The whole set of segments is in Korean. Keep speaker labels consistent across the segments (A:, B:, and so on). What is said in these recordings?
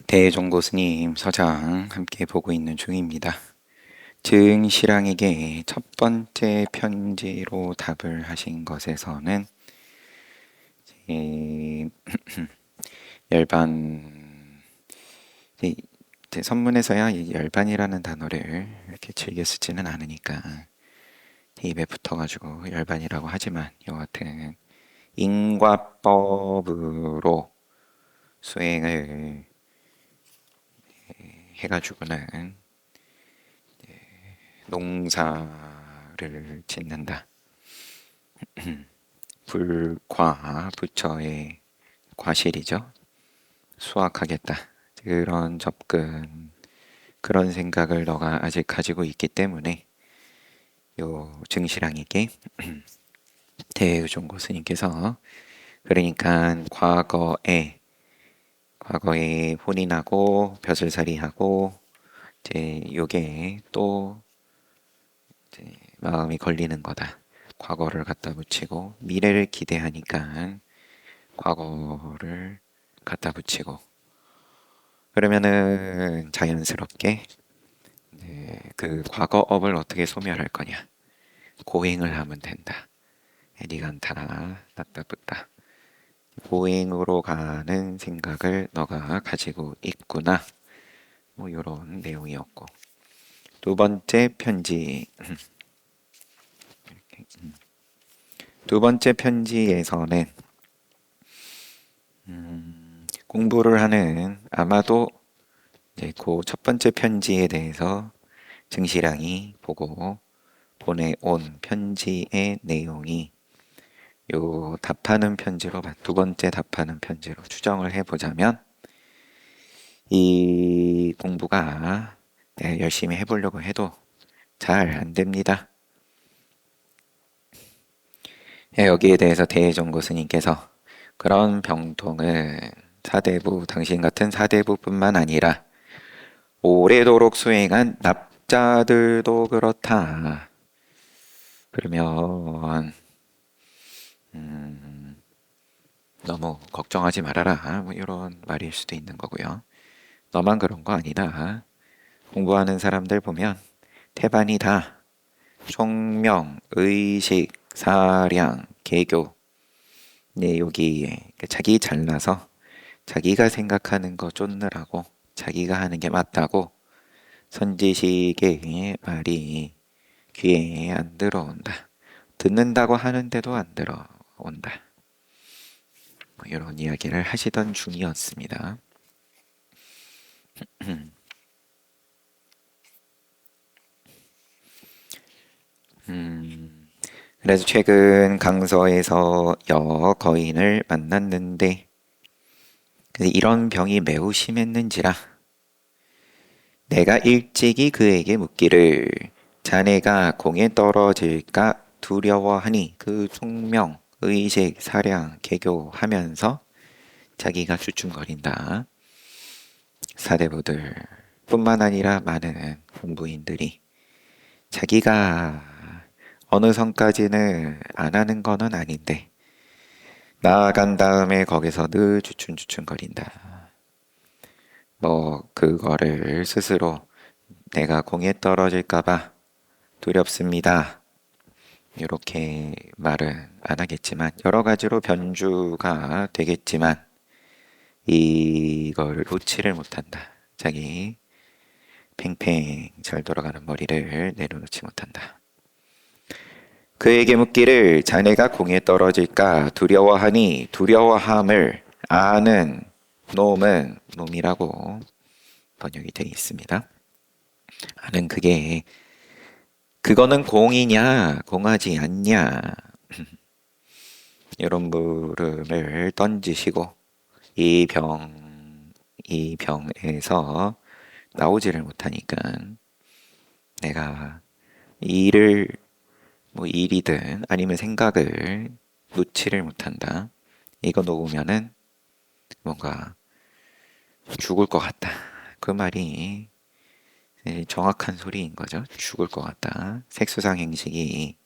A: 대종고 스님 서장 함께 보고 있는 중입니다. 증시랑에게 첫 번째 편지로 답을 하신 것에서는 이 열반, 제 선문에서야 이 열반이라는 단어를 이렇게 즐겨 쓰지는 않으니까 입에 붙어가지고 열반이라고 하지만 여하튼 인과법으로 수행을 해가지고는 농사를 짓는다. 불과 부처의 과실이죠. 수확하겠다. 그런 접근, 그런 생각을 너가 아직 가지고 있기 때문에 요 증시랑에게 대의종고 스님께서 그러니까 과거에 혼인하고 벼슬살이하고 이제 요게 또 이제 마음이 걸리는 거다. 과거를 갖다 붙이고 미래를 기대하니까 과거를 갖다 붙이고 그러면은 자연스럽게 그 과거업을 어떻게 소멸할 거냐? 고행을 하면 된다. 니간타나 따따붙다. 고행으로 가는 생각을 너가 가지고 있구나. 뭐 이런 내용이었고 두 번째 편지 두 번째 편지에서는 공부를 하는 아마도 이제 그 첫 번째 편지에 대해서 증시랑이 보고 보내온 편지의 내용이 요 답하는 편지로 두 번째 답하는 편지로 추정을 해보자면 이 공부가 열심히 해보려고 해도 잘 안 됩니다. 여기에 대해서 대종고 스님께서 그런 병통은 사대부, 당신 같은 사대부뿐만 아니라 오래도록 수행한 납자들도 그렇다. 그러면 너무 걱정하지 말아라. 뭐 이런 말일 수도 있는 거고요. 너만 그런 거 아니다. 공부하는 사람들 보면 태반이 다 총명, 의식, 사량, 개교 네, 여기 자기 잘나서 자기가 생각하는 거 쫓느라고 자기가 하는 게 맞다고 선지식의 말이 귀에 안 들어온다. 듣는다고 하는데도 안 들어온다. 뭐 이런 이야기를 하시던 중이었습니다. 그래서 최근 강서에서 여거인을 만났는데 이런 병이 매우 심했는지라 내가 일찍이 그에게 묻기를 자네가 공에 떨어질까 두려워하니 그 총명, 의식, 사량, 개교하면서 자기가 주춤거린다. 사대부들 뿐만 아니라 많은 공부인들이 자기가 어느 선까지는 안 하는 거는 아닌데 나아간 다음에 거기서 늘 주춤주춤거린다. 뭐 그거를 스스로 내가 공에 떨어질까봐 두렵습니다. 이렇게 말은 안 하겠지만 여러 가지로 변주가 되겠지만 이걸 놓지를 못한다. 자기 팽팽 잘 돌아가는 머리를 내려놓지 못한다. 그에게 묻기를 자네가 공에 떨어질까 두려워하니 두려워함을 아는 놈은 놈이라고 번역이 되어 있습니다. 아는 그거는 공이냐 공하지 않냐 이런 물음을 던지시고 이 병에서 나오지를 못하니까 내가 일을 뭐 일이든 아니면 생각을 놓지를 못한다. 이거 놓으면은 뭔가 죽을 것 같다. 그 말이 정확한 소리인 거죠. 죽을 것 같다. 색수상 행식이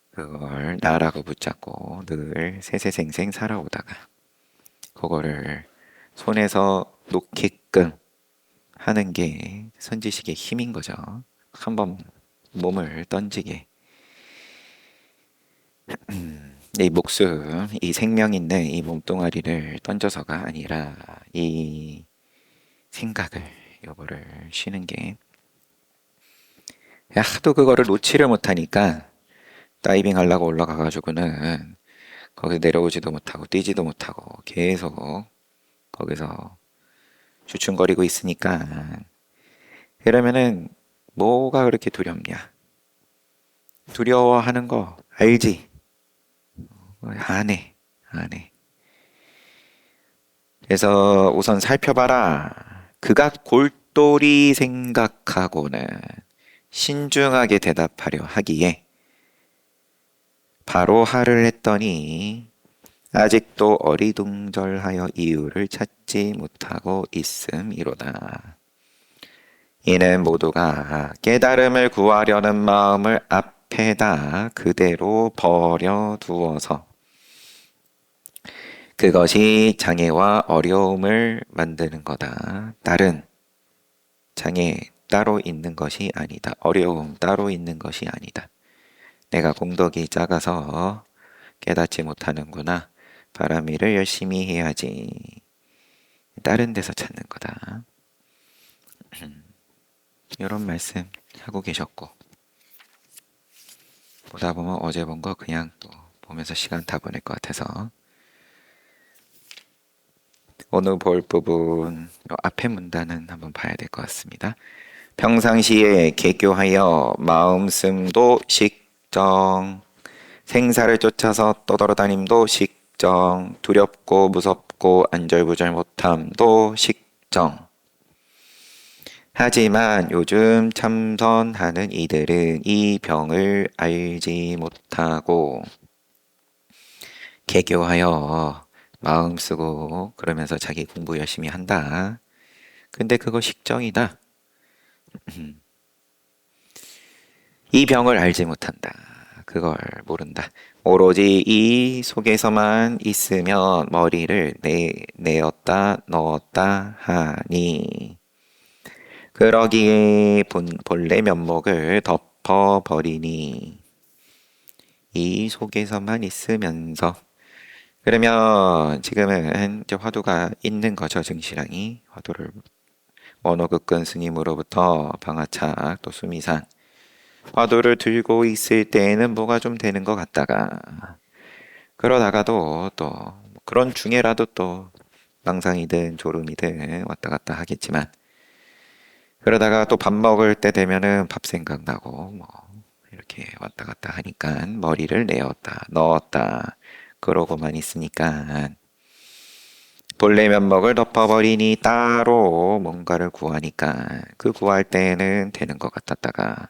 A: 그걸 나라고 붙잡고 늘 세세생생 살아오다가 그거를 손에서 놓게끔 하는 게 선지식의 힘인 거죠. 한번 몸을 던지게. 이 목숨, 이 생명 있는 이 몸뚱아리를 던져서가 아니라 이 생각을, 요거를 쉬는 게 하도 그거를 놓지를 못하니까 다이빙 하려고 올라가가지고는 거기서 내려오지도 못하고 뛰지도 못하고 계속 거기서 주춤거리고 있으니까 그러면은 뭐가 그렇게 두렵냐? 두려워하는 거 알지? 안 해, 안 해. 그래서 우선 살펴봐라. 그가 골똘히 생각하고는 신중하게 대답하려 하기에 바로 하를 했더니 아직도 어리둥절하여 이유를 찾지 못하고 있음이로다. 이는 모두가 깨달음을 구하려는 마음을 앞에다 그대로 버려두어서 그것이 장애와 어려움을 만드는 거다. 다른 장애 따로 있는 것이 아니다. 어려움 따로 있는 것이 아니다. 내가 공덕이 작아서 깨닫지 못하는구나. 바람일을 열심히 해야지. 다른 데서 찾는 거다. 이런 말씀 하고 계셨고, 보다 보면 어제 본 거 그냥 또 보면서 시간 다 보낼 것 같아서 오늘 볼 부분 앞에 문단은 한번 봐야 될 것 같습니다. 평상시에 개교하여 마음씀도 식정, 생사를 쫓아서 떠돌아다님도 식정, 두렵고 무섭고 안절부절 못함도 식정. 하지만 요즘 참선하는 이들은 이 병을 알지 못하고 개교하여 마음 쓰고 그러면서 자기 공부 열심히 한다. 근데 그거 식정이다. 이 병을 알지 못한다. 그걸 모른다. 오로지 이 속에서만 있으면 머리를 내었다 넣었다 하니 그러기에 본래 면목을 덮어버리니 이 속에서만 있으면서 그러면 지금은 이제 화두가 있는 거죠. 증시랑이 화두를 원호극근 스님으로부터 방아착 또 수미산 화두를 들고 있을 때에는 뭐가 좀 되는 것 같다가 그러다가도 또 그런 중에라도 또 망상이든 졸음이든 왔다 갔다 하겠지만 그러다가 또 밥 먹을 때 되면은 밥 생각나고 뭐 이렇게 왔다 갔다 하니까 머리를 내었다 넣었다 그러고만 있으니까 본래 면목을 덮어버리니 따로 뭔가를 구하니까 그 구할 때는 되는 것 같았다가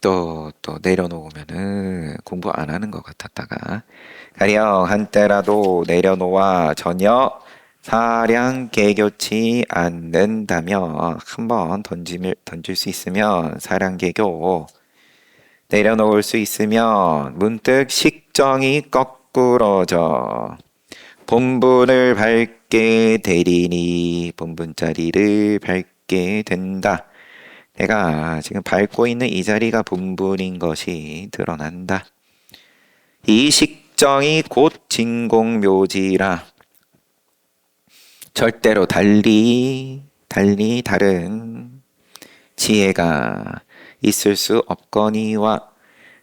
A: 또 내려놓으면은 공부 안 하는 것 같았다가 가령 한때라도 내려놓아 전혀 사량 개교치 않는다며 한번 던질 수 있으면 사량 개교 내려놓을 수 있으면 문득 식정이 거꾸러져 본분을 밟게 되리니 본분 자리를 밟게 된다. 내가 지금 밟고 있는 이 자리가 본분인 것이 드러난다. 이 식정이 곧 진공묘지라 절대로 달리 다른 지혜가 있을 수 없거니와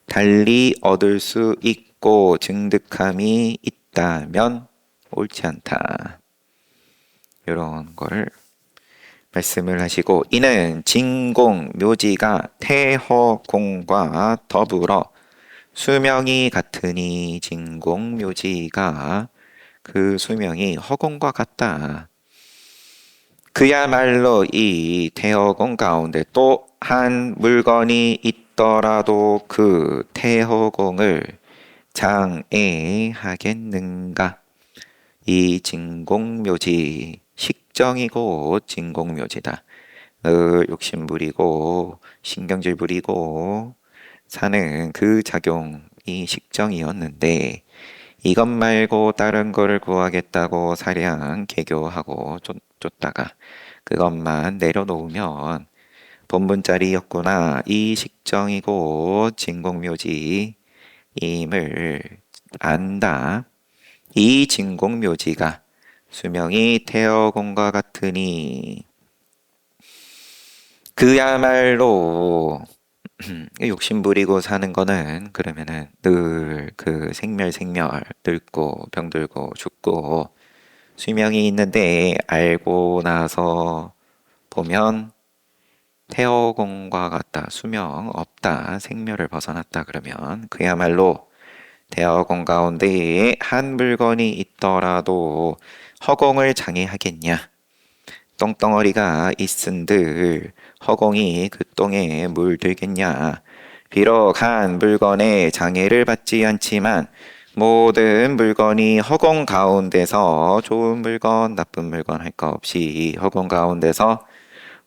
A: 달리 얻을 수 있고 증득함이 있다면 옳지 않다. 이런 거를 말씀을 하시고 이는 진공묘지가 태허공과 더불어 수명이 같으니 진공묘지가 그 수명이 허공과 같다. 그야말로 이 태허공 가운데 또 한 물건이 있더라도 그 태허공을 장애하겠는가? 이 진공묘지 식정이고 진공묘지다. 욕심 부리고 신경질 부리고 사는 그 작용이 식정이었는데 이것 말고 다른 거를 구하겠다고 사량 개교하고 쫓다가 그것만 내려놓으면 본분짜리였구나. 이 식정이고 진공묘지임을 안다. 이 진공묘지가 수명이 태어공과 같으니 그야말로 욕심부리고 사는 거는 그러면은 늘 그 생멸 늙고 병들고 죽고 수명이 있는데 알고 나서 보면 태어공과 같다. 수명 없다. 생멸을 벗어났다. 그러면 그야말로 태어공 가운데 한 물건이 있더라도 허공을 장애하겠냐. 똥덩어리가 있은들 허공이 그 똥에 물들겠냐. 비록 한 물건에 장애를 받지 않지만 모든 물건이 허공 가운데서 좋은 물건, 나쁜 물건 할 거 없이 허공 가운데서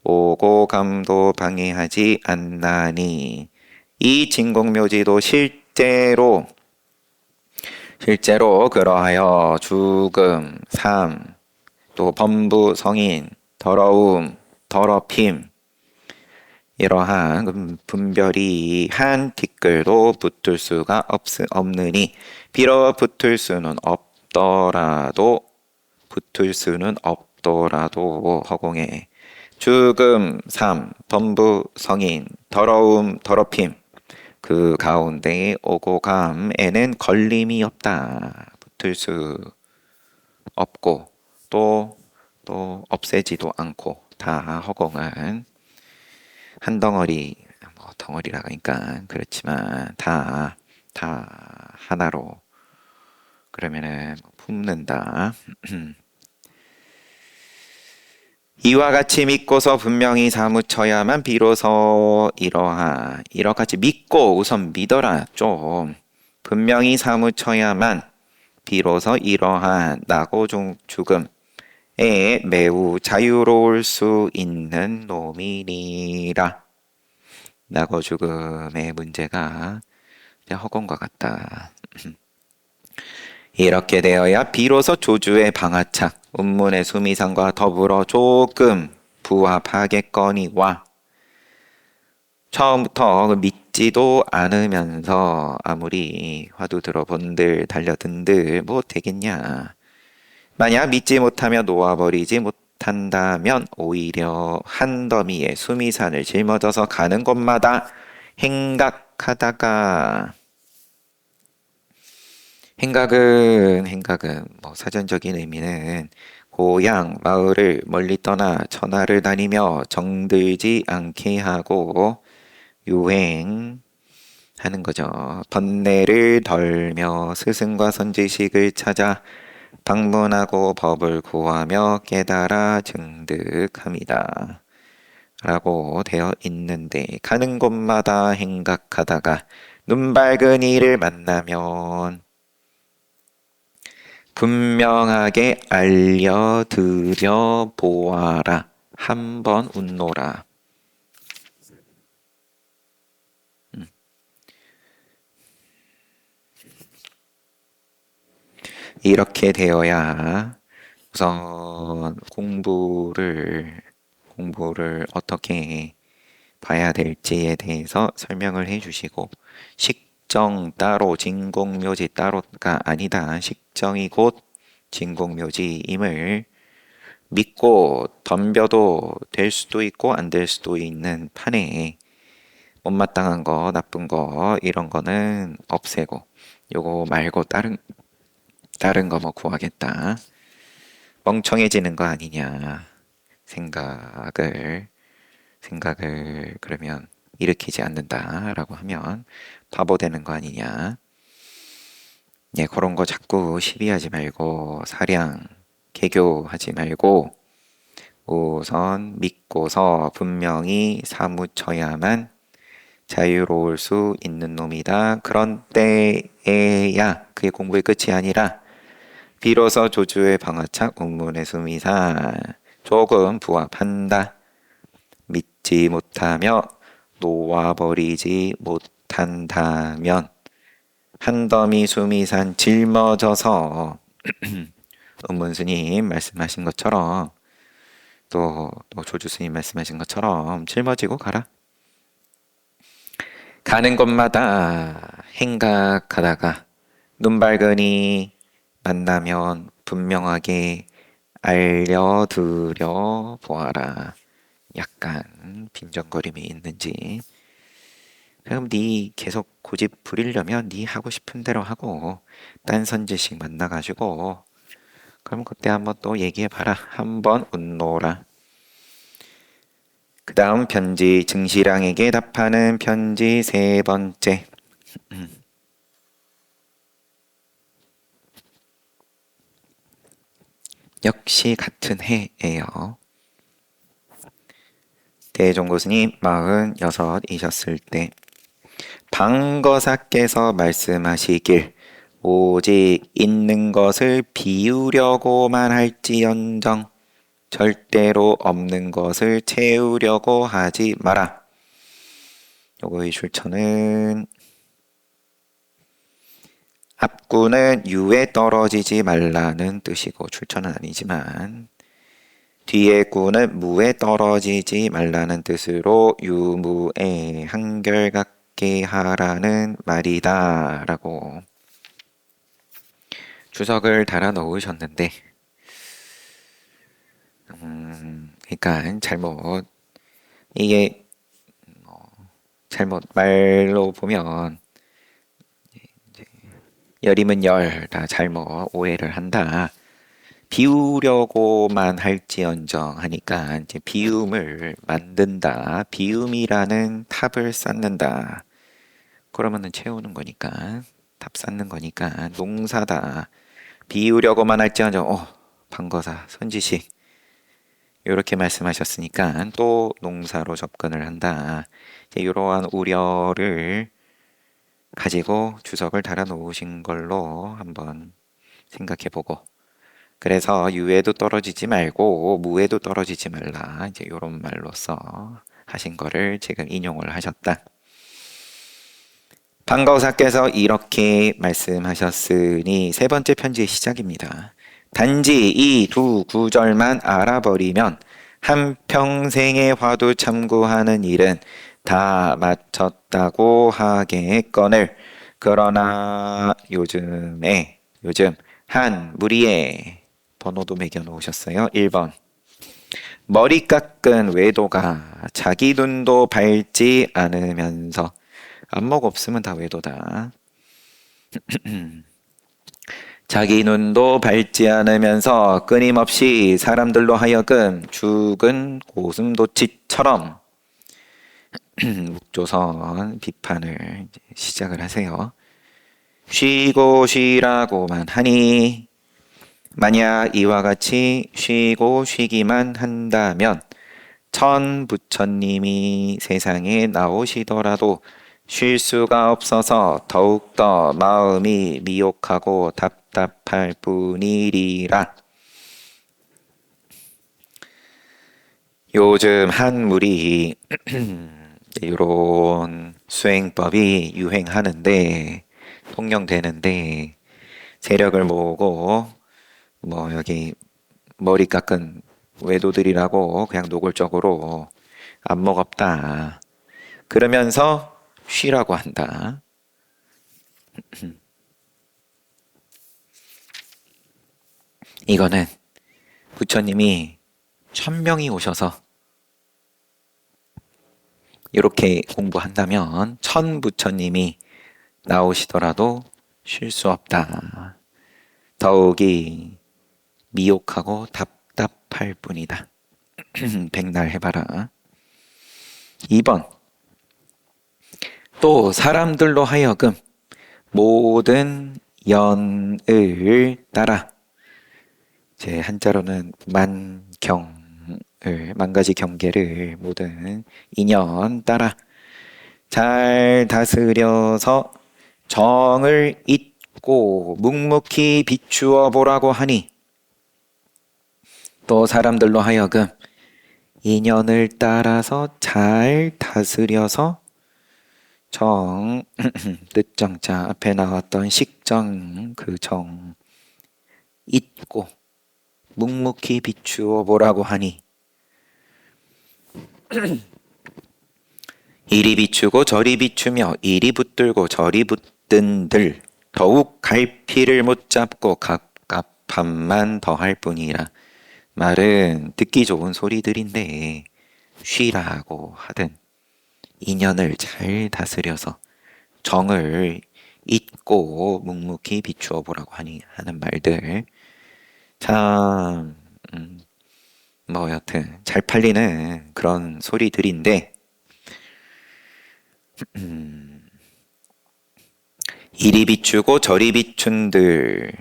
A: 오고 감도 방해하지 않나니 이 진공묘지도 실제로 그러하여 죽음, 삶, 또 범부, 성인, 더러움, 더럽힘 이러한 분별이 한 티끌도 붙을 수가 없느니 비록 붙을 수는 없더라도 허공에 죽음, 삶, 범부, 성인, 더러움, 더럽힘 그 가운데 오고 감에는 걸림이 없다. 붙을 수 없고 또 없애지도 않고 다 허공은 한 덩어리 뭐 덩어리라 하니까 그렇지만 다 하나로 그러면은 품는다. 이와 같이 믿고서 분명히 사무쳐야만 비로소 이러같이 믿고 우선 믿어라. 좀 분명히 사무쳐야만 비로소 이러한 나고 죽음에 매우 자유로울 수 있는 놈이니라. 나고 죽음의 문제가 허공과 같다. 이렇게 되어야 비로소 조주의 방아착, 운문의 수미상과 더불어 조금 부합하겠거니와 처음부터 믿지도 않으면서 아무리 화두 들어본들 달려든들 뭐 되겠냐. 만약 믿지 못하며 놓아버리지 못한다면 오히려 한 더미의 수미산을 짊어져서 가는 곳마다 행각은 뭐 사전적인 의미는 고향 마을을 멀리 떠나 천하를 다니며 정들지 않게 하고 유행하는 거죠. 번뇌를 덜며 스승과 선지식을 찾아 방문하고 법을 구하며 깨달아 증득합니다. 라고 되어 있는데 가는 곳마다 행각하다가 눈 밝은 이를 만나면 분명하게 알려드려 보아라. 한번 웃노라. 이렇게 되어야 우선 공부를 어떻게 봐야 될지에 대해서 설명을 해주시고 식정 따로 진공묘지 따로가 아니다. 식정이 곧 진공묘지임을 믿고 덤벼도 될 수도 있고 안 될 수도 있는 판에 못마땅한 거 나쁜 거 이런 거는 없애고 요거 말고 다른 거 뭐 구하겠다. 멍청해지는 거 아니냐. 생각을 그러면 일으키지 않는다라고 하면 바보 되는 거 아니냐. 예, 그런 거 자꾸 시비하지 말고 사량 개교하지 말고 우선 믿고서 분명히 사무쳐야만 자유로울 수 있는 놈이다. 그런 때에야 그게 공부의 끝이 아니라 비로소 조주의 방아착 운문의 수미사 조금 부합한다. 믿지 못하며 놓아버리지 못한다면 한더미 수미산 짊어져서 은문스님 말씀하신 것처럼 또 조주스님 말씀하신 것처럼 짊어지고 가라. 가는 곳마다 행각하다가 눈 밝으니 만나면 분명하게 알려드려 보아라. 약간 빈정거림이 있는지. 그럼 네 계속 고집 부리려면 네 하고 싶은 대로 하고 딴 선지식 만나가지고 그럼 그때 한번 또 얘기해봐라. 한번 웃노라. 그 다음 편지, 증시랑에게 답하는 편지 세 번째. 역시 같은 해예요. 대종고스님 46이셨을 때 방거사께서 말씀하시길 오직 있는 것을 비우려고만 할지언정 절대로 없는 것을 채우려고 하지 마라. 요거의 출처는 앞구는 유에 떨어지지 말라는 뜻이고 출처는 아니지만 뒤에 구는 무에 떨어지지 말라는 뜻으로 유무에 한결같게 하라는 말이다 라고 주석을 달아 넣으셨는데 그러니까 이게 잘못 말로 보면 열이면 열 다 잘못 오해를 한다. 비우려고만 할지언정 하니까 이제 비움을 만든다. 비움이라는 탑을 쌓는다. 그러면은 채우는 거니까 탑 쌓는 거니까 농사다. 비우려고만 할지언정 방거사 선지식 이렇게 말씀하셨으니까 또 농사로 접근을 한다. 이제 이러한 우려를 가지고 주석을 달아 놓으신 걸로 한번 생각해 보고 그래서 유에도 떨어지지 말고 무에도 떨어지지 말라 이제 이런 말로써 하신 거를 지금 인용을 하셨다. 방거사께서 이렇게 말씀하셨으니 세 번째 편지의 시작입니다. 단지 이 두 구절만 알아버리면 한평생의 화두 참고하는 일은 다 마쳤다고 하겠거늘 그러나 요즘 한 무리에 번호도 매겨 놓으셨어요. 1번 머리 깎은 외도가 자기 눈도 밟지 않으면서 안목 없으면 다 외도다. 자기 눈도 밟지 않으면서 끊임없이 사람들로 하여금 죽은 고슴도치처럼 묵조선 비판을 시작을 하세요. 쉬고 쉬라고만 하니 만약 이와 같이 쉬고 쉬기만 한다면 천 부처님이 세상에 나오시더라도 쉴 수가 없어서 더욱더 마음이 미혹하고 답답할 뿐이리라. 요즘 한물이 이런 수행법이 유행하는데 통용되는데 세력을 모으고 여기 머리 깎은 외도들이라고 그냥 노골적으로 안목 없다 그러면서 쉬라고 한다. 이거는 부처님이 1000명이 오셔서 이렇게 공부한다면 1000부처님이 나오시더라도 쉴 수 없다. 더욱이 미혹하고 답답할 뿐이다. 백날 해봐라. 2번 또 사람들로 하여금 모든 연을 따라 제 한자로는 만 가지 경계를 모든 인연 따라 잘 다스려서 정을 잇고 묵묵히 비추어 보라고 하니 또 사람들로 하여금 인연을 따라서 잘 다스려서 정, 늦정자 앞에 나왔던 식정 그 정 잊고 묵묵히 비추어 보라고 하니 이리 비추고 저리 비추며 이리 붙들고 저리 붙든들 더욱 갈피를 못 잡고 갑갑함만 더할 뿐이라. 말은 듣기 좋은 소리들인데 쉬라고 하든 인연을 잘 다스려서 정을 잊고 묵묵히 비추어 보라고 하는 말들 참 뭐 여튼 잘 팔리는 그런 소리들인데 이리 비추고 저리 비춘들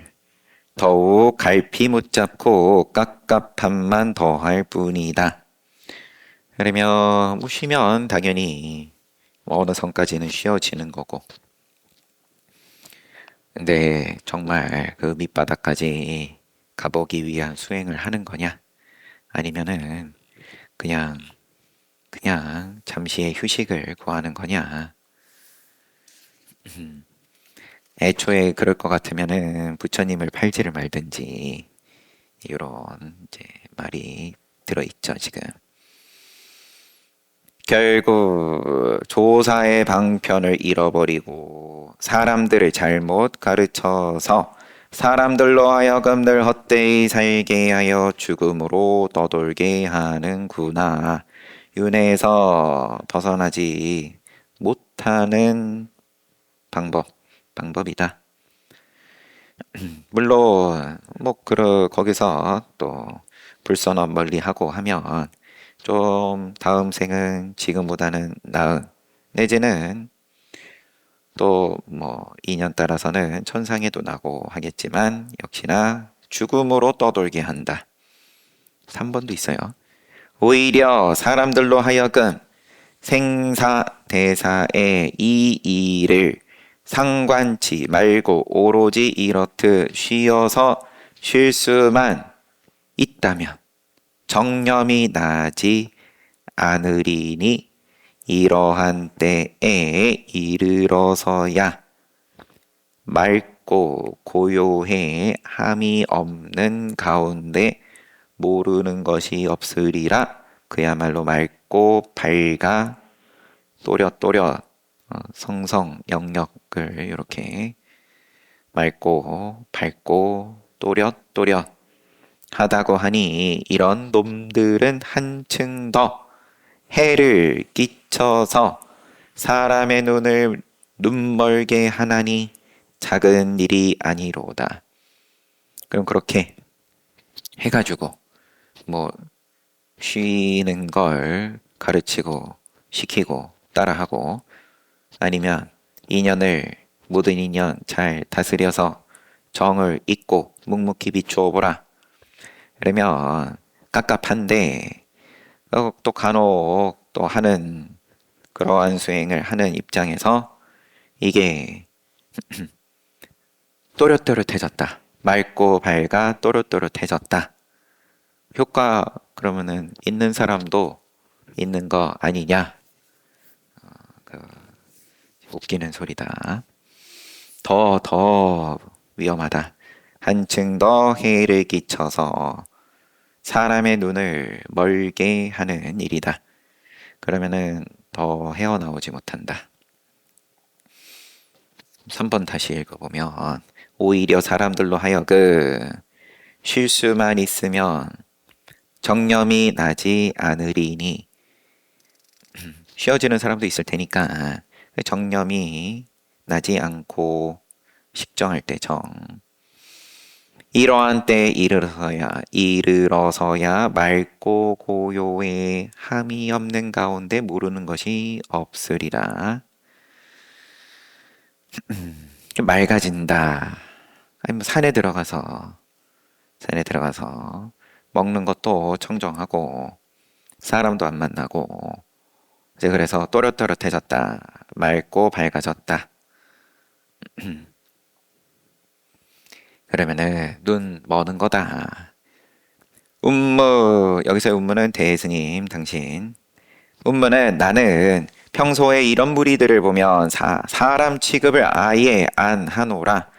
A: 더욱 갈피 못 잡고 깝깝함만 더할 뿐이다. 그러면 뭐 쉬면 당연히 뭐 어느 선까지는 쉬어지는 거고 근데 정말 그 밑바닥까지 가보기 위한 수행을 하는 거냐 아니면은 그냥 잠시의 휴식을 구하는 거냐. 애초에 그럴 것 같으면은 부처님을 팔지를 말든지 이런 이제 말이 들어있죠 지금. 결국 조사의 방편을 잃어버리고 사람들을 잘못 가르쳐서 사람들로 하여금 늘 헛되이 살게 하여 죽음으로 떠돌게 하는구나. 윤회에서 벗어나지 못하는 방법이다. 물론 뭐 거기서 또 불선업 멀리하고 하면 좀 다음 생은 지금보다는 나은 내지는 또 뭐 인연 따라서는 천상에도 나고 하겠지만 역시나 죽음으로 떠돌게 한다. 3번도 있어요. 오히려 사람들로 하여금 생사대사의 이 일을 상관치 말고 오로지 이렇듯 쉬어서 쉴 수만 있다면 정념이 나지 않으리니 이러한 때에 이르러서야 맑고 고요해 함이 없는 가운데 모르는 것이 없으리라. 그야말로 맑고 밝아 또렷또렷 성성 영역을 이렇게 맑고 밝고 또렷또렷 하다고 하니 이런 놈들은 한층 더 해를 끼쳐서 사람의 눈을 눈멀게 하나니 작은 일이 아니로다. 그럼 그렇게 해가지고 뭐 쉬는 걸 가르치고 시키고 따라하고 아니면 모든 인연 잘 다스려서 정을 잊고 묵묵히 비추어 보라. 그러면 깝깝한데 또 간혹 또 하는 그러한 수행을 하는 입장에서 이게 또렷또렷해졌다. 맑고 밝아 또렷또렷해졌다. 효과 그러면은 있는 사람도 있는 거 아니냐? 웃기는 소리다. 더 위험하다. 한층 더 해를 끼쳐서 사람의 눈을 멀게 하는 일이다. 그러면은 더 헤어나오지 못한다. 3번 다시 읽어보면 오히려 사람들로 하여금 쉴 수만 있으면 정념이 나지 않으리니 쉬어지는 사람도 있을 테니까 정념이 나지 않고 식정할 때 정. 이러한 때에 이르러서야 맑고 고요에 함이 없는 가운데 모르는 것이 없으리라. 맑아진다. 아니 뭐 산에 들어가서 먹는 것도 청정하고 사람도 안 만나고 이제 그래서 또렷또렷해졌다. 맑고 밝아졌다. 그러면은 눈 머는 거다. 음무 여기서 음무는 대스님 당신. 음무는 나는 평소에 이런 무리들을 보면 사람 취급을 아예 안 하노라.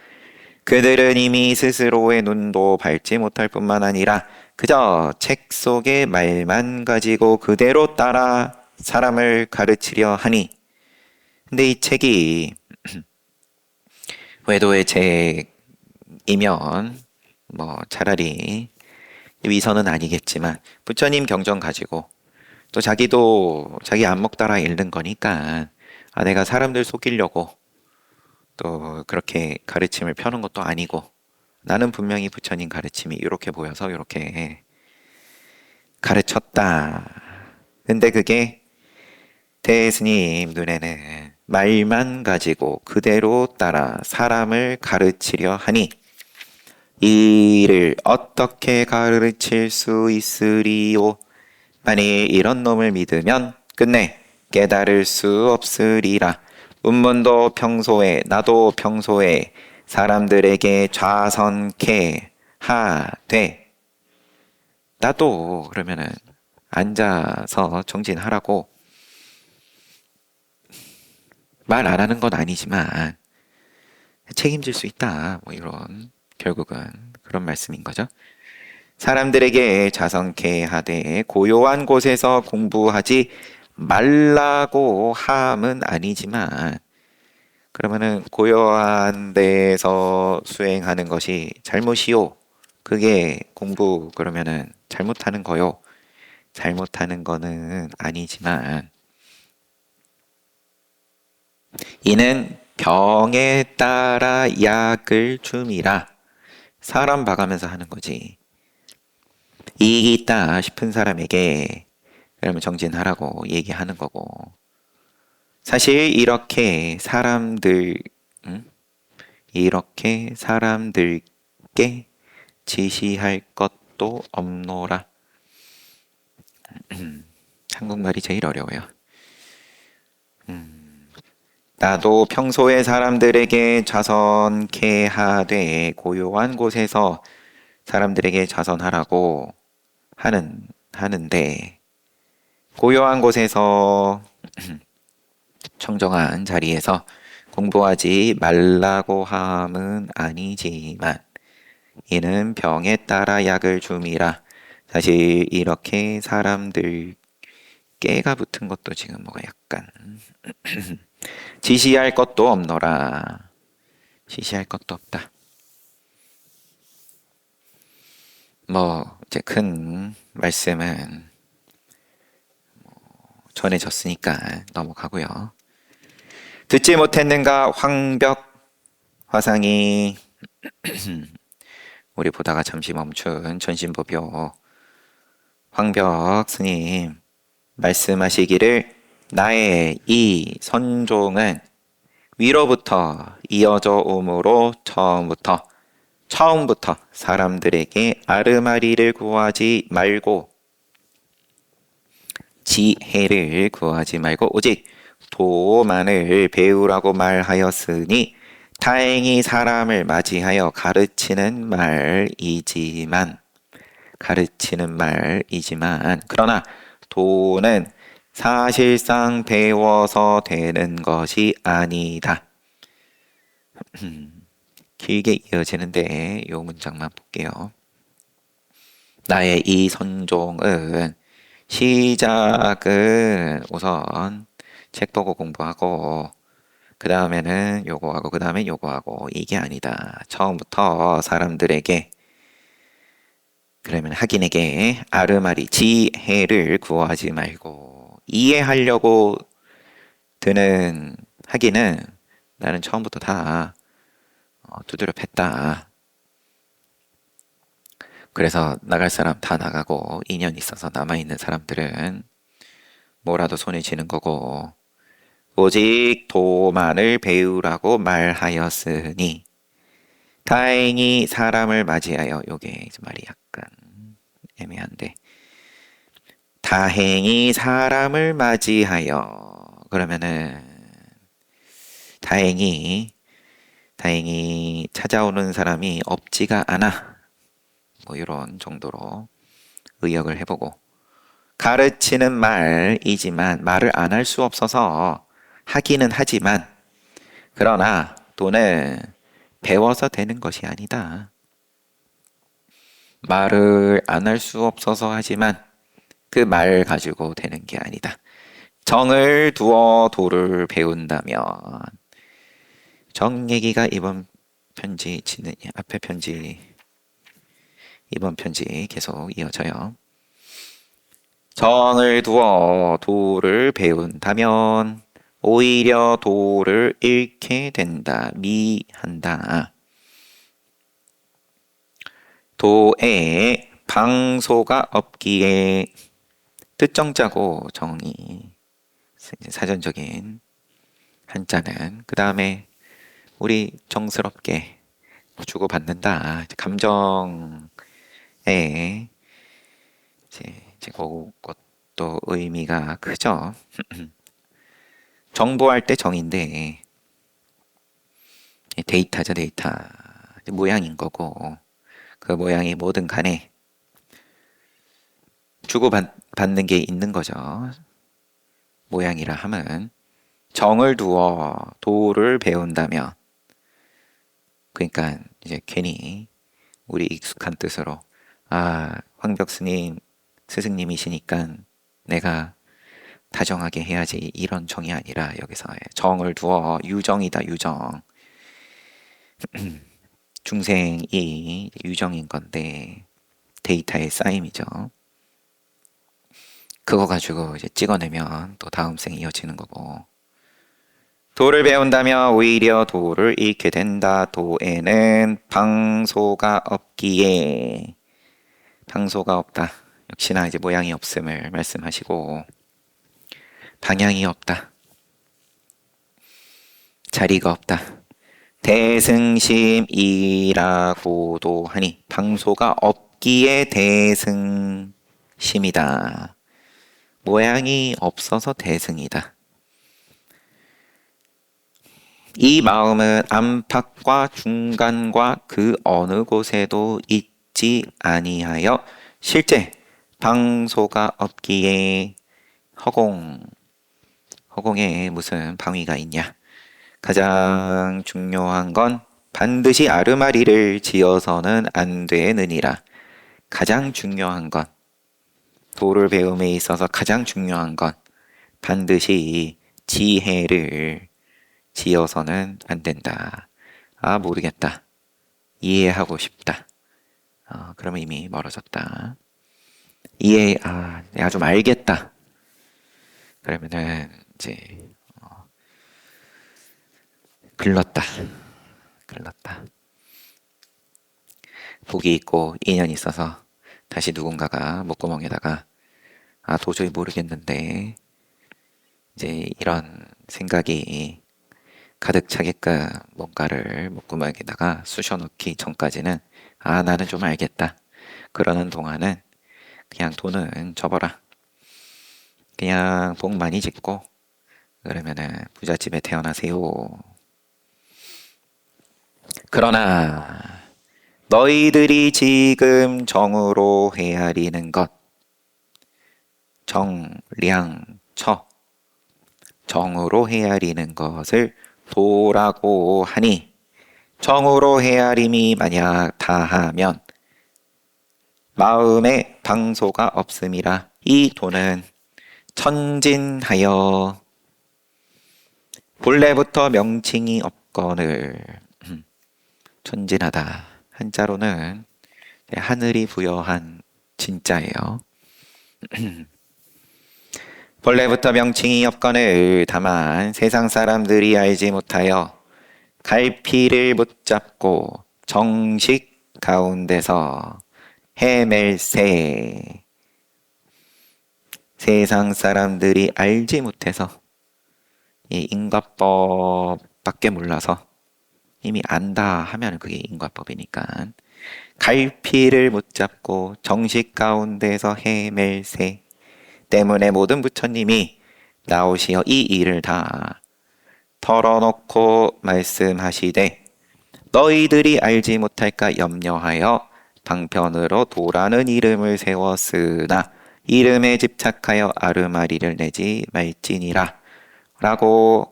A: 그들은 이미 스스로의 눈도 밟지 못할 뿐만 아니라 그저 책 속의 말만 가지고 그대로 따라 사람을 가르치려 하니. 근데 이 책이 외도의 책이면 뭐 차라리 위선은 아니겠지만 부처님 경전 가지고 또 자기도 자기 안목 따라 읽는 거니까 내가 사람들 속이려고 또 그렇게 가르침을 펴는 것도 아니고 나는 분명히 부처님 가르침이 이렇게 보여서 이렇게 가르쳤다. 근데 그게 대스님 눈에는 말만 가지고 그대로 따라 사람을 가르치려 하니 이를 어떻게 가르칠 수 있으리요? 만일 이런 놈을 믿으면 끝내 깨달을 수 없으리라. 운문도 평소에 나도 평소에 사람들에게 좌선케 하되 나도 그러면은 앉아서 정진하라고 말 안 하는 건 아니지만 책임질 수 있다. 뭐 이런 결국은 그런 말씀인 거죠. 사람들에게 자성케 하되 고요한 곳에서 공부하지 말라고 함은 아니지만 그러면은 고요한 데서 수행하는 것이 잘못이요. 그게 공부 그러면은 잘못하는 거요. 잘못하는 거는 아니지만 이는 병에 따라 약을 줌이라. 사람 봐가면서 하는 거지. 이익이 있다 싶은 사람에게 그러면 정진하라고 얘기하는 거고. 사실 이렇게 이렇게 사람들께 지시할 것도 없노라. 한국말이 제일 어려워요. 나도 평소에 사람들에게 좌선케 하되 고요한 곳에서 사람들에게 좌선하라고 하는데 고요한 곳에서 청정한 자리에서 공부하지 말라고 함은 아니지만 이는 병에 따라 약을 줌이라. 사실 이렇게 사람들 깨가 붙은 것도 지금 뭐가 약간 지시할 것도 없노라. 지시할 것도 없다. 뭐 이제 큰 말씀은 전해졌으니까 넘어가고요. 듣지 못했는가 황벽 화상이 우리 보다가 잠시 멈춘 전신보교 황벽 스님 말씀하시기를 나의 이 선종은 위로부터 이어져 오므로 처음부터 사람들에게 아르마리를 구하지 말고 지혜를 구하지 말고 오직 도만을 배우라고 말하였으니 다행히 사람을 맞이하여 가르치는 말이지만 그러나 도는 사실상 배워서 되는 것이 아니다. 길게 이어지는데 이 문장만 볼게요. 나의 이 선종은 시작은 우선 책 보고 공부하고 그 다음에는 요거하고 그 다음에 요거하고 이게 아니다. 처음부터 사람들에게 그러면 학인에게 아르마리 지혜를 구하지 말고 이해하려고 드는 학인은 나는 처음부터 다 두드려 팼다. 그래서 나갈 사람 다 나가고 인연 있어서 남아있는 사람들은 뭐라도 손에 쥐는 거고 오직 도만을 배우라고 말하였으니 다행히 사람을 맞이하여 요게 말이 약간 애매한데 다행히 사람을 맞이하여 그러면은 다행히 찾아오는 사람이 없지가 않아 뭐 이런 정도로 의역을 해보고 가르치는 말이지만 말을 안 할 수 없어서 하기는 하지만 그러나 돈은 배워서 되는 것이 아니다. 말을 안 할 수 없어서 하지만 그 말 가지고 되는 게 아니다. 정을 두어 도를 배운다면 정 얘기가 이번 편지 앞에 편지 이번 편지 계속 이어져요. 정을 두어 도를 배운다면 오히려 도를 잃게 된다. 미한다. 도에 방소가 없기에 뜻정자고 정이 사전적인 한자는 그 다음에 우리 정스럽게 주고받는다. 감정에 이제 그것도 의미가 크죠. 정보할 때 정인데 데이터죠. 데이터 모양인 거고 그 모양이 뭐든 간에 주고받는 게 있는 거죠. 모양이라 함은 정을 두어 도를 배운다면 그러니까 이제 괜히 우리 익숙한 뜻으로 황벽스님 스승님이시니까 내가 다정하게 해야지 이런 정이 아니라 여기서 정을 두어 유정이다. 유정 중생이 유정인 건데 데이터의 쌓임이죠. 그거 가지고 이제 찍어내면 또 다음 생에 이어지는 거고 도를 배운다면 오히려 도를 잃게 된다. 도에는 방소가 없기에 방소가 없다. 역시나 이제 모양이 없음을 말씀하시고 방향이 없다. 자리가 없다. 대승심이라고도 하니 방소가 없기에 대승심이다. 모양이 없어서 대승이다. 이 마음은 안팎과 중간과 그 어느 곳에도 있지 아니하여 실제 방소가 없기에 허공에 무슨 방위가 있냐. 가장 중요한 건 반드시 아르마리를 지어서는 안 되느니라. 가장 중요한 건 도를 배움에 있어서 가장 중요한 건 반드시 지혜를 지어서는 안 된다. 모르겠다. 이해하고 싶다. 그러면 이미 멀어졌다. 내가 좀 알겠다. 그러면은 이제 글렀다. 복이 있고 인연이 있어서 다시 누군가가 목구멍에다가 도저히 모르겠는데 이제 이런 생각이 가득 차게끔 뭔가를 목구멍에다가 쑤셔넣기 전까지는 나는 좀 알겠다. 그러는 동안은 그냥 돈은 접어라. 그냥 복 많이 짓고 그러면은 부잣집에 태어나세요. 그러나 너희들이 지금 정으로 헤아리는 것 정량처 정으로 헤아리는 것을 도라고 하니 정으로 헤아림이 만약 다하면 마음에 방소가 없음이라. 이 도는 천진하여 본래부터 명칭이 없거늘. 천진하다 한자로는 하늘이 부여한 진짜예요. 본래부터 명칭이 없거늘 다만 세상 사람들이 알지 못하여 갈피를 붙잡고 정식 가운데서 헤맬세. 세상 사람들이 알지 못해서 이 인과법밖에 몰라서 이미 안다 하면 그게 인과법이니까 갈피를 붙잡고 정식 가운데서 헤맬세. 때문에 모든 부처님이 나오시어 이 일을 다 털어놓고 말씀하시되 너희들이 알지 못할까 염려하여 방편으로 도라는 이름을 세웠으나 이름에 집착하여 아르마리를 내지 말지니라 라고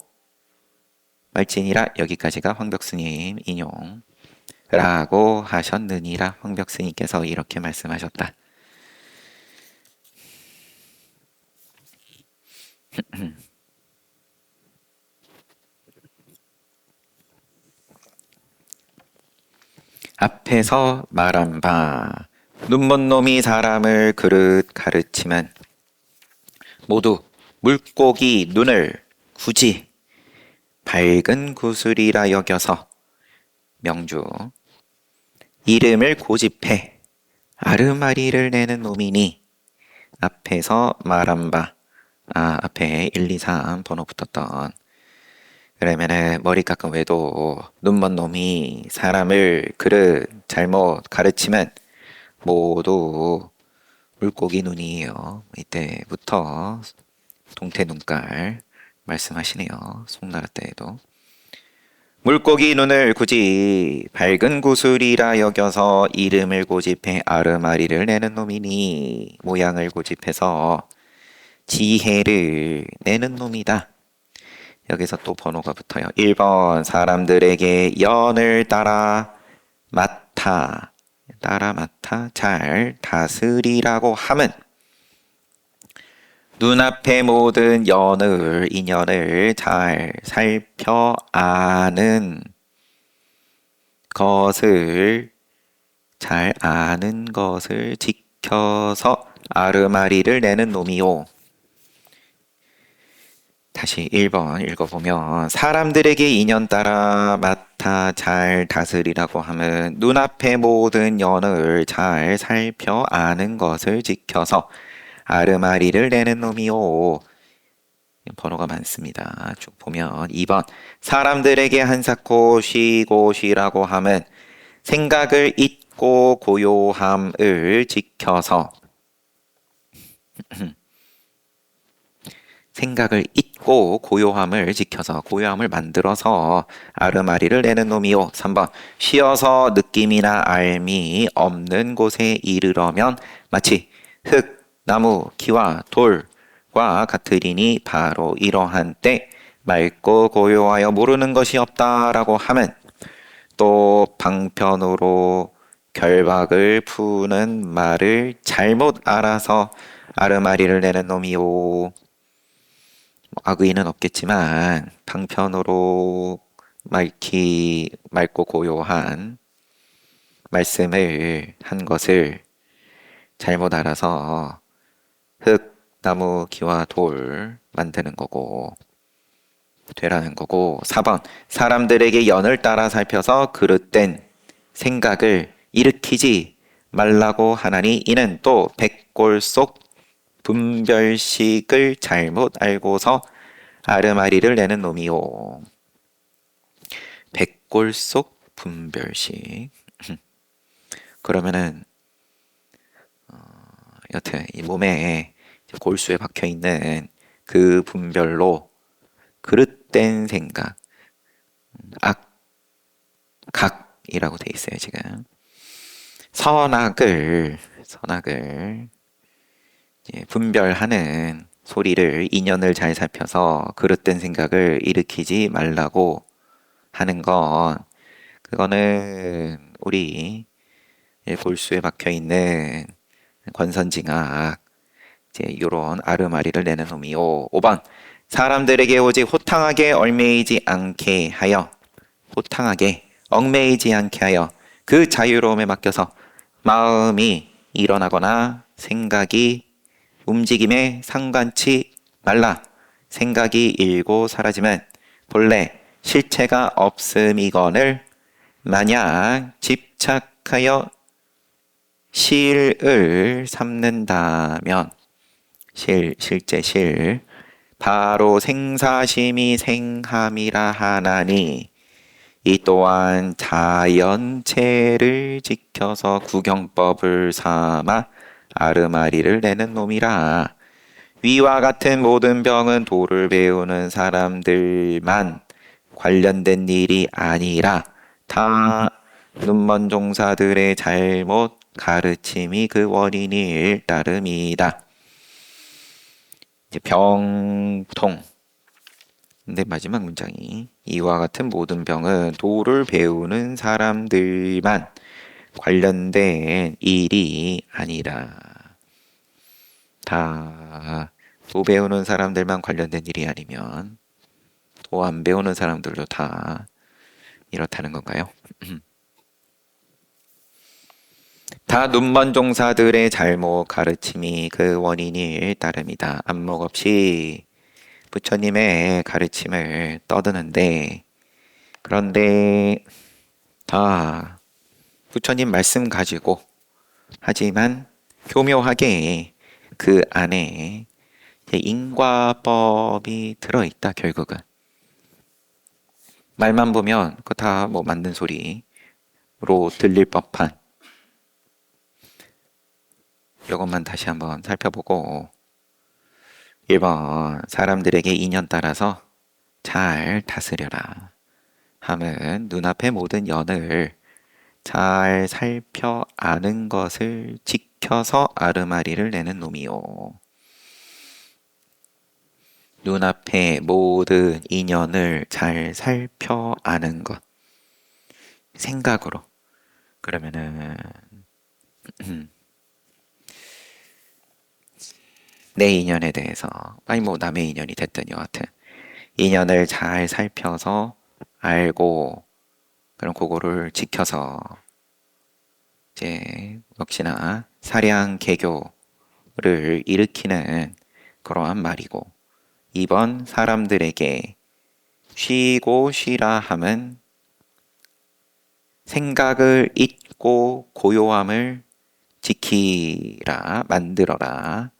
A: 말지니라 여기까지가 황벽스님 인용 라고 하셨느니라 황벽스님께서 이렇게 말씀하셨다. 앞에서 말한 바 눈먼 놈이 사람을 그릇 가르치면 모두 물고기 눈을 굳이 밝은 구슬이라 여겨서 명주 이름을 고집해 아르마리를 내는 놈이니 앞에서 말한 바 앞에 1, 2, 3 번호 붙었던 그러면은 머리 깎은 외도 눈먼 놈이 사람을 그릇 잘못 가르치면 모두 물고기 눈이에요. 이때부터 동태 눈깔 말씀하시네요. 송나라 때에도 물고기 눈을 굳이 밝은 구슬이라 여겨서 이름을 고집해 아르마리를 내는 놈이니 모양을 고집해서 지혜를 내는 놈이다. 여기서 또 번호가 붙어요. 1번 사람들에게 연을 따라 맡아 잘 다스리라고 함은 눈앞의 모든 인연을 잘 살펴 아는 것을 지켜서 아르마리를 내는 놈이요. 다시 1번 읽어보면 사람들에게 인연 따라 맡아 잘 다스리라고 하면 눈앞의 모든 연을 잘 살펴 아는 것을 지켜서 아르마리를 내는 놈이요. 번호가 많습니다. 쭉 보면 2번 사람들에게 한사코 쉬고 쉬라고 하면 생각을 잊고 고요함을 지켜서 고요함을 만들어서 아르마리를 내는 놈이요. 3번 쉬어서 느낌이나 알미 없는 곳에 이르려면 마치 흙, 나무, 기와 돌과 같으리니 바로 이러한 때 맑고 고요하여 모르는 것이 없다라고 하면 또 방편으로 결박을 푸는 말을 잘못 알아서 아르마리를 내는 놈이요. 악의는 없겠지만 방편으로 맑고 고요한 말씀을 한 것을 잘못 알아서 흙, 나무, 기와 돌 만드는 거고 되라는 거고 4번 사람들에게 연을 따라 살펴서 그릇된 생각을 일으키지 말라고 하나니 이는 또 백골 속 분별식을 잘못 알고서 아르마리를 내는 놈이요. 백골 속 분별식. 그러면은 여튼 이 몸에 골수에 박혀 있는 그 분별로 그릇된 생각, 각이라고 돼 있어요 지금. 선악을 분별하는 소리를 인연을 잘 살펴서 그릇된 생각을 일으키지 말라고 하는 건 그거는 우리 골수에 박혀 있는 권선징악 이런 아르마리를 내는 놈이요. 5번 사람들에게 오직 호탕하게 얽매이지 않게 하여 그 자유로움에 맡겨서 마음이 일어나거나 생각이 움직임에 상관치 말라. 생각이 일고 사라지면 본래 실체가 없음이거늘 만약 집착하여 실을 삼는다면 실제 바로 생사심이 생함이라 하나니 이 또한 자연체를 지켜서 구경법을 삼아 아르마리를 내는 놈이라. 위와 같은 모든 병은 도를 배우는 사람들만 관련된 일이 아니라 다 눈먼 종사들의 잘못 가르침이 그 원인일 따름이다. 이제 병통. 근데 마지막 문장이 이와 같은 모든 병은 도를 배우는 사람들만 관련된 일이 아니라 다 도 배우는 사람들만 관련된 일이 아니면 도 안 배우는 사람들도 다 이렇다는 건가요? 다 눈먼 종사들의 잘못 가르침이 그 원인일 따름이다. 안목 없이 부처님의 가르침을 떠드는데 그런데 다 부처님 말씀 가지고 하지만 교묘하게 그 안에 인과법이 들어있다. 결국은 말만 보면 그거 다 뭐 만든 소리로 들릴 법한 이것만 다시 한번 살펴보고 1번 사람들에게 인연 따라서 잘 다스려라 함은 눈앞의 모든 연을 잘 살펴 아는 것을 지켜서 아르마리를 내는 놈이요. 눈앞의 모든 인연을 잘 살펴 아는 것. 생각으로. 그러면은 내 인연에 대해서 아니 뭐 남의 인연이 됐든 여하튼 인연을 잘 살펴서 알고 그럼 그거를 지켜서 이제 역시나 사량 개교를 일으키는 그러한 말이고 2번 사람들에게 쉬고 쉬라 함은 생각을 잊고 고요함을 지키라 만들어라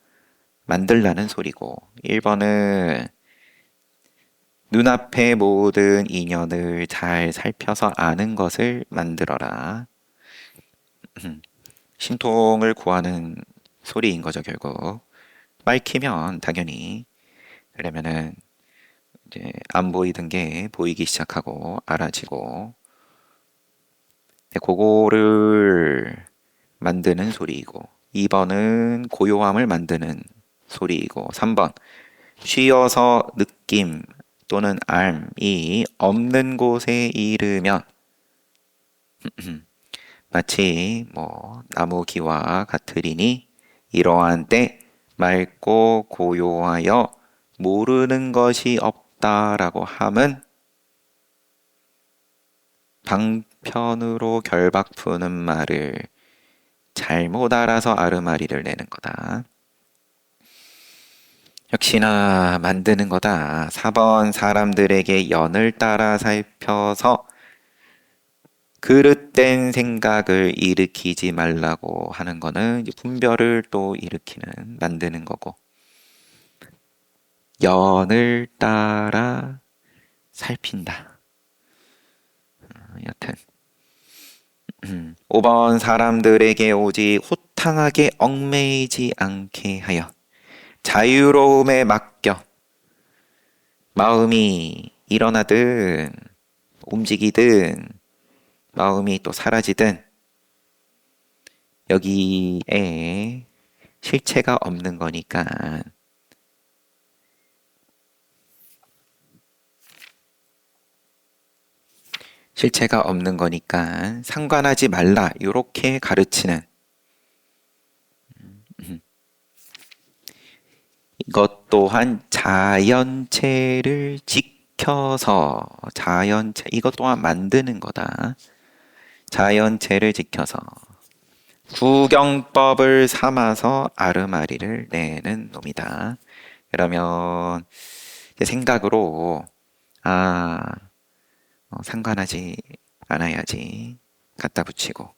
A: 만들라는 소리고 1번은 눈앞의 모든 인연을 잘 살펴서 아는 것을 만들어라. 신통을 구하는 소리인 거죠, 결국. 밝히면 당연히 그러면은 이제 안 보이던 게 보이기 시작하고 알아지고 그거를 만드는 소리이고 2번은 고요함을 만드는 소리이고 3번 쉬어서 느낌 또는 알이 없는 곳에 이르면 마치 뭐 나무 기와 같으리니 이러한 때 맑고 고요하여 모르는 것이 없다라고 함은 방편으로 결박 푸는 말을 잘못 알아서 아르마리를 내는 거다. 역시나 만드는 거다. 4번 사람들에게 연을 따라 살펴서 그릇된 생각을 일으키지 말라고 하는 거는 이제 분별을 또 일으키는 만드는 거고 연을 따라 살핀다. 여튼 5번 사람들에게 오직 호탕하게 얽매이지 않게 하여 자유로움에 맡겨 마음이 일어나든 움직이든 마음이 또 사라지든 여기에 실체가 없는 거니까 실체가 없는 거니까 상관하지 말라 이렇게 가르치는 이것 또한 자연체를 지켜서 자연체 이것 또한 만드는 거다. 자연체를 지켜서 구경법을 삼아서 아르마리를 내는 놈이다. 그러면 생각으로 상관하지 않아야지 갖다 붙이고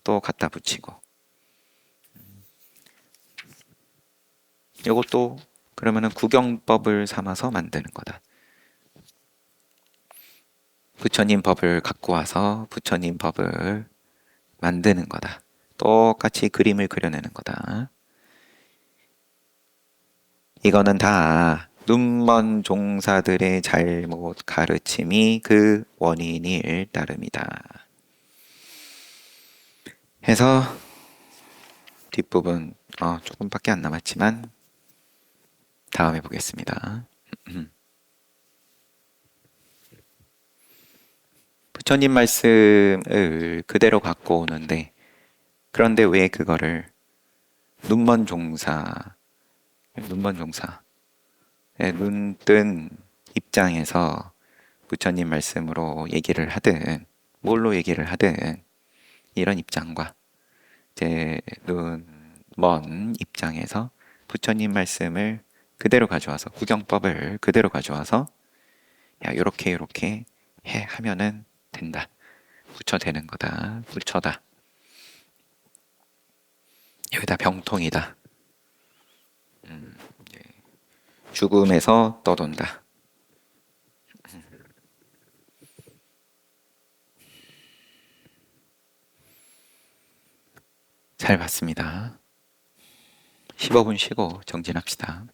A: 또 갖다 붙이고 이것도 그러면은 구경법을 삼아서 만드는 거다. 부처님 법을 갖고 와서 부처님 법을 만드는 거다. 똑같이 그림을 그려내는 거다. 이거는 다 눈먼 종사들의 잘못 가르침이 그 원인일 따름이다. 해서 뒷부분 조금밖에 안 남았지만 다음에 보겠습니다. 부처님 말씀을 그대로 갖고 오는데, 그런데 왜 그거를 눈먼 종사, 눈먼 종사, 눈뜬 입장에서 부처님 말씀으로 얘기를 하든, 뭘로 얘기를 하든, 이런 입장과 이제 눈먼 입장에서 부처님 말씀을 그대로 가져와서, 구경법을 그대로 가져와서, 야, 요렇게 해 하면은 된다. 부처 되는 거다. 부처다. 여기다 병통이다. 죽음에서 떠돈다. 잘 봤습니다. 15분 쉬고 정진합시다.